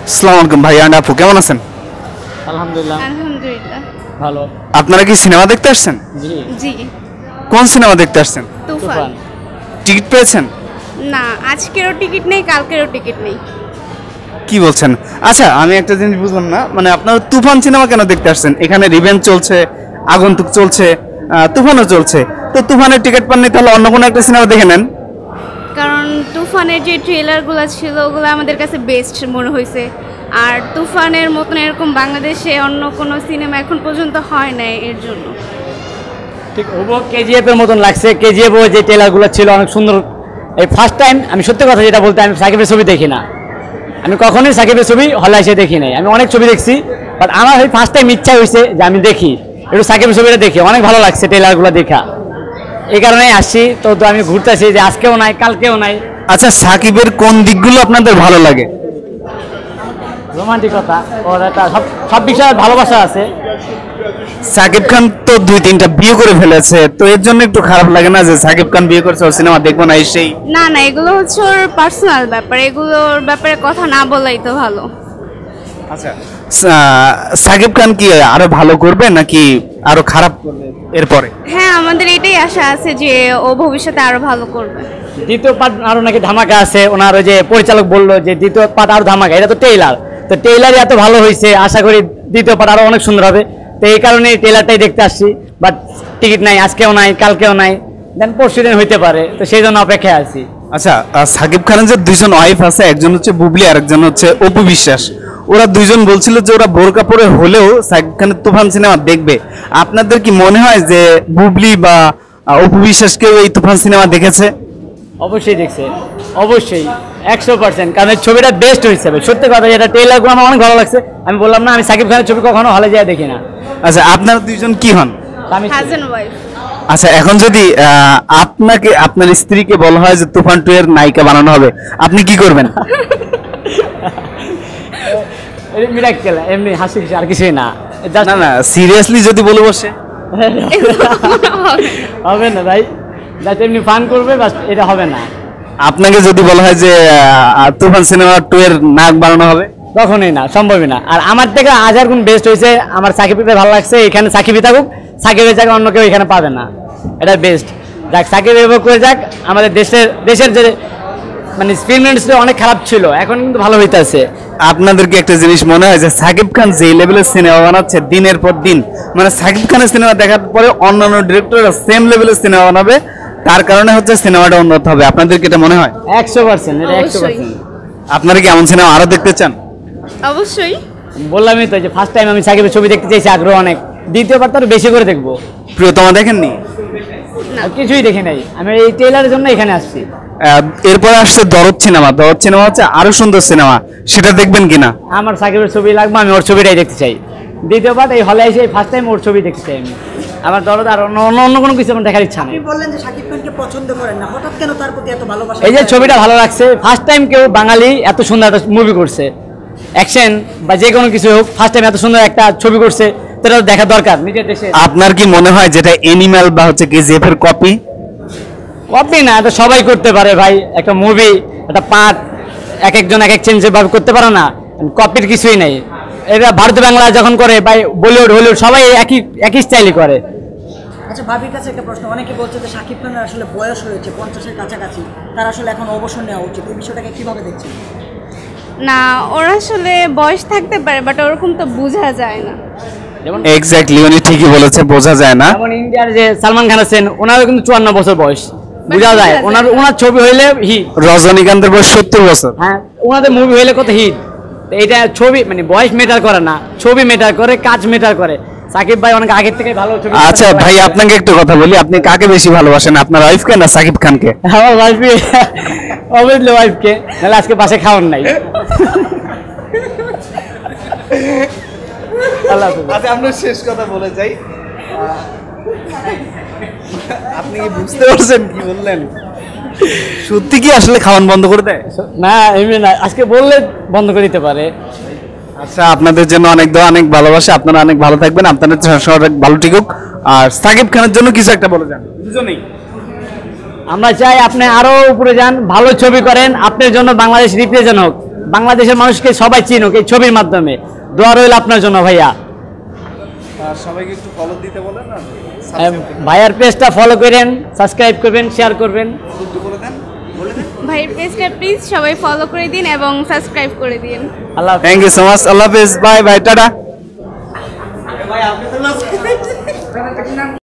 আসসালামু আলাইকুম ভাই এন্ড আপু, কেমন আছেন? আলহামদুলিল্লাহ। আলহামদুলিল্লাহ ভালো। আপনারা কি সিনেমা দেখতে আসছেন? জি। জি। কোন সিনেমা দেখতে আসছেন? তুফান। টিকিট পেয়েছেন? না, আজকেরও টিকিট নেই, কালকেরও টিকিট নেই। কি বলছেন? আচ্ছা, আমি একটা জিনিস বুঝলাম না, মানে আপনারা তুফান সিনেমা কেন দেখতে আসছেন? এখানে রিভেঞ্জ চলছে, আগন্তুক চলছে, তুফানও চলছে, তো তুফানের টিকিট পাননি, তাহলে অন্য কোনো একটা সিনেমা দেখে নেন। কারণ তুফানের যে ট্রেলারগুলো ছিল ওগুলো আমাদের কাছে বেস্ট মনে হয়েছে। আর তুফানের মতন এরকম বাংলাদেশে অন্য কোনো সিনেমা এখন পর্যন্ত হয় নাই, এর জন্য। ঠিক ওবো কেজিএফ এর মতন লাগছে। কেজিএফ যে ট্রেলারগুলো ছিল অনেক সুন্দর। এই ফার্স্ট টাইম আমি সত্যি কথা যেটা বলতে, আমি সাকিবের ছবি দেখি না। আমি কখনোই সাকিবের ছবি হলে এসে দেখি নাই। আমি অনেক ছবি দেখছি, বাট আমার এই ফার্স্ট টাইম ইচ্ছা হয়েছে যে আমি দেখি, একটু সাকিবের ছবিটা দেখি। অনেক ভালো লাগছে ট্রেলারগুলো দেখা, এই কারণেই আসছি। তো আমি ঘুরতেছি যে আজকেও নাই, কালকেও নাই। আচ্ছা, সাকিবের কোন দিকগুলো আপনাদের ভালো লাগে? রোমান্টিকতা, ওর একটা সব বিষয়ে ভালোবাসা আছে। সাকিব খান তো 2-3টা বিয়ে করে ফেলেছে, তো এর জন্য একটু খারাপ লাগে না যে সাকিব খান বিয়ে করেছে, ওর সিনেমা দেখবো না এসেই? না না, এগুলো হচ্ছে ওর পার্সোনাল ব্যাপার, এগুলোর ব্যাপারে কথা না বলাই তো ভালো। আচ্ছা, সাকিব খান কি আরো ভালো করবে নাকি আরো খারাপ করবে এরপরে? হ্যাঁ, আমাদের এটাই আশা আছে যে ও ভবিষ্যতে আরো ভালো করবে। দ্বিতীয় পার্ট আরো নাকি ধামাকা আছে। ওনার ওই যে পরিচালক বললো যে দ্বিতীয় পার্ট আরো ধামাকা। এটা তো ট্রেলার, তো ট্রেলারই এত ভালো হয়েছে, আশা করি দ্বিতীয় পার্ট আরো অনেক সুন্দর হবে। তো এই কারণে ট্রেলারটাই দেখতে আসছি। বাট টিকিট নাই, আজকেও নাই, কালকেও নাই, দেন পরশু দিন হইতে পারে, তো সেই জন্য অপেক্ষায় আছি। আচ্ছা, সাকিব খানের যে দুইজন ওয়াইফ আছে, একজন হচ্ছে বুবলি আর একজন হচ্ছে অপু বিশ্বাস, ওরা দুইজন বলছিল যে ওরা বোরকা পরে হলেও সাকিব খানের তুফান সিনেমা দেখবে। আপনাদের কি মনে হয় যে বুবলি বা অপু বিশ্বাস কেউ এই তুফান সিনেমা দেখেছে? অবশ্যই দেখছে, অবশ্যই 100%। কারণ এই ছবিটা বেস্ট হয়েছে। সত্যি কথা, এটা ট্রেলারগুলো আমার অনেক ভালো লাগছে। আমি বললাম না, আমি সাকিব খানের ছবি কখনো হলে যায় দেখি না। আচ্ছা, আপনারা দুইজন কি হন? Husband wife. আচ্ছা, এখন যদি আপনাকে আপনার স্ত্রীকে বলা হয় যে তুফান 2 এর নায়িকা বানানো হবে, আপনি কি করবেন? মিরাক্কেল, এমনি হাসি খুশি, আর কিছুই না। না না, সিরিয়াসলি যদি বলে বসে হবে না ভাই, যাতে এমনি ফান করবে, বাস এটা হবে না। আপনাকে যদি বলা হয় যে তুফান সিনেমা 2 এর নায়ক বানানো হবে? তখনই না, সম্ভবই না। আর আমার থেকে 1000 গুণ বেস্ট হয়েছে। আমার সাকিবকে ভালো লাগছে, এখানে সাকিবই থাকুক, সাকিবের জায়গায় অন্য কেউ এখানে পাবে না, এটা বেস্ট। যাক, সাকিব এভাবে করে যাক। আমাদের দেশের যে মানে ফিল্ম ইন্ডাস্ট্রি অনেক খারাপ ছিল, এখন কিন্তু ভালো হইতেছে। আপনাদেরকে একটা জিনিস মনে হয় যে সাকিব খান যে লেভেলের সিনেমা বানাচ্ছে দিনের পর দিন, মানে সাকিব খানের সিনেমা দেখার পরে অন্যান্য ডিরেক্টররা সেম লেভেলের সিনেমা বানাবে, তার কারণে হচ্ছে সিনেমাটা উন্নত হবে? আপনাদের কি এটা মনে হয়? 100%, এটা 100%। আপনারা কি এমন সিনেমা আরো দেখতে চান? অবশ্যই। বললামই তো যে ফার্স্ট টাইম আমি সাকিবের ছবি দেখতে চাইছি, আগ্রহ অনেক। দ্বিতীয়বার তো আরো বেশি করে দেখবো। প্রিয়তমা দেখেননি? আর কিছুই দেখি নাই, আমি এই ট্রেলারের জন্য এখানে আসছি। এরপরে আসছে দরদ সিনেমা। দরদ সিনেমা হচ্ছে আরো সুন্দর সিনেমা, সেটা দেখবেন কিনা? আমার সাকিবের ছবি লাগবে, আমি ওর ছবিটাই দেখতে চাই। দ্বিতীয়বার এই হলে এসে ফার্স্ট টাইম ওর ছবি দেখতে চাই আমি। আমার দরদ আর অন্য কোনো কিছু আমার দেখার ইচ্ছা নেই। আপনি বললেন যে শাকিব খানকে পছন্দ করেন না, হঠাৎ কেন তার প্রতি এত ভালোবাসা? এই যে ছবিটা ভালো লাগছে, ফার্স্ট টাইম কেউ বাঙালি এত সুন্দর একটা মুভি করছে, অ্যাকশন বা যে কোনো কিছু হোক, ফার্স্ট টাইম এত সুন্দর একটা ছবি করছে, তো এটা দেখা দরকার নিজের দেশে। আপনার কি মনে হয় যেটা এনিম্যাল বা হচ্ছে কেজিএফ এর কপি? কপি না, এটা সবাই করতে পারে ভাই। একটা মুভি, একটা পার্ট এক একজন এক এক চেঞ্জ ভাবে করতে পারে না, কপির কিছুই নেই। এটা ভারত বাংলা যখন করে, ভাই বলিউড হলিউড সবাই একই স্টাইলই করে। আচ্ছা, ভাবির কাছে একটা প্রশ্ন। অনেকে বলছে যে শাকিব খানের আসলে বয়স হয়েছে 50-এর কাছাকাছি, তার আসলে এখন অবসর নেওয়া উচিত। এই বিষয়টাকে কিভাবে দেখছেন? না, ওর আসলে বয়স থাকতে পারে, বাট ওরকম তো বোঝা যায় না। যেমন এক্স্যাক্টলি, উনি ঠিকই বলেছে, বোঝা যায় না। যেমন ইন্ডিয়ার যে সালমান খান আছেন, ওনারও কিন্তু 54 বছর বয়স, বোঝা যায়। ওনার ছবি হইলে হিট। রজনীকান্তের বয়স 70 বছর। হ্যাঁ, ওনাদের মুভি হইলে কত হিট। এটা ছবি মানে বয়স মেটার করে না, ছবি মেটার করে, কাজ মেটার করে। সাকিব ভাই অনেক আগের থেকে ভালো ছবি। আচ্ছা ভাই, আপনাকে একটা কথা বলি, আপনি কাকে বেশি ভালোবাসেন, আপনার ওয়াইফকে না সাকিব খানকে? আমার ওয়াইফকে, অবশ্যই ওয়াইফকে, নাহলে আজকে পাশে খাওয়ার নাই। আচ্ছা, আমরা শেষ কথা বলে যাই। আপনি কি বুঝতে পারছেন কি বললেন? সত্যি কি আসলে খাওয়ান বন্ধ করে দেয়? না, এমনি না, আজকে বললে বন্ধ করে দিতে পারে। আচ্ছা, আপনাদের জন্য অনেক দোয়া, অনেক ভালোবাসা। আপনারা অনেক ভালো থাকবেন, আপনাদের সংসার ভালো ঠিকুক। আর সাকিব খানের জন্য কিছু একটা বলে যান দুজনেই। আমরা চাই আপনি আরো উপরে যান, ভালো ছবি করেন, আপনার জন্য বাংলাদেশ রিপ্রেজেন্ট হোক। বাংলাদেশের মানুষকে সবাই চিনুক এই ছবির মাধ্যমে। দোয়া রইল আপনার জন্য ভাইয়া। সবাইকে একটু ফলো দিতে বলেন না, ভাইয়ার পেজটা ফলো করেন, সাবস্ক্রাইব করবেন, শেয়ার করবেন। একটু বলে দেন, বলে দেন। ভাইয়ের পেজটা প্লিজ সবাই ফলো করে দিন এবং সাবস্ক্রাইব করে দিন। আল্লাহ হাফেজ। থ্যাংক ইউ সো মাচ, আল্লাহ হাফেজ, বাই বাই, টাটা।